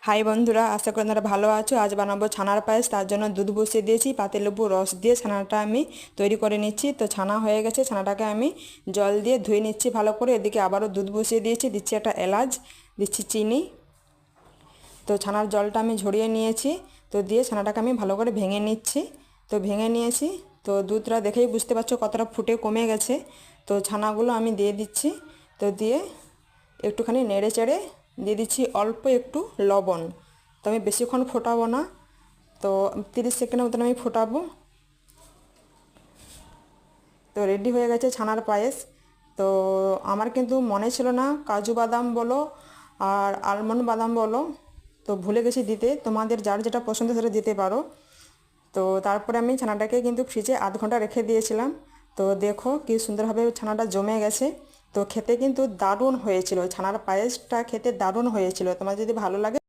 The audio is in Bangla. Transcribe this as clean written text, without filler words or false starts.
হাই বন্ধুরা, আশা করি তোমরা ভালো আছো। আজ বানাবো ছানার পায়েস। তার জন্য দুধ বসিয়ে দিয়েছি, পাতিলেবু রস দিয়ে ছানাটা আমি তৈরি করে নিচ্ছি। তো ছানা হয়ে গেছে, ছানাটাকে আমি জল দিয়ে ধুয়ে নিচ্ছি ভালো করে। এদিকে আবারও দুধ বসিয়ে দিয়েছি, দিচ্ছি একটা এলাচ, দিচ্ছি চিনি। তো ছানার জলটা আমি ঝরিয়ে নিয়েছি, তো দিয়ে ছানাটাকে আমি ভালো করে ভেঙে নিচ্ছি। তো ভেঙে নিয়েছি, তো দুধটা দেখেই বুঝতে পারছো কতটা ফুটে কমে গেছে। তো ছানাগুলো আমি দিয়ে দিচ্ছি, তো দিয়ে একটুখানি নেড়ে চেড়ে দিয়ে দিচ্ছি অল্প একটু লবণ। তো আমি বেশিক্ষণ ফোটাবো না, তো 30 সেকেন্ডের মতন আমি ফোটাবো। তো রেডি হয়ে গেছে ছানার পায়েস। তো আমার কিন্তু মনে ছিল না কাজু বাদাম বলো আর আলমন্ড বাদাম বলো, তো ভুলে গেছি দিতে। তোমাদের যার যেটা পছন্দ সেটা দিতে পারো। তো তারপরে আমি ছানাটাকে কিন্তু ফ্রিজে আধ ঘন্টা রেখে দিয়েছিলাম। তো দেখো কি সুন্দরভাবে ছানাটা জমে গেছে। তো খেতে কিন্তু দারুণ হয়েছিল, ছানার পায়েসটা খেতে দারুণ হয়েছিল। তোমার যদি ভালো লাগে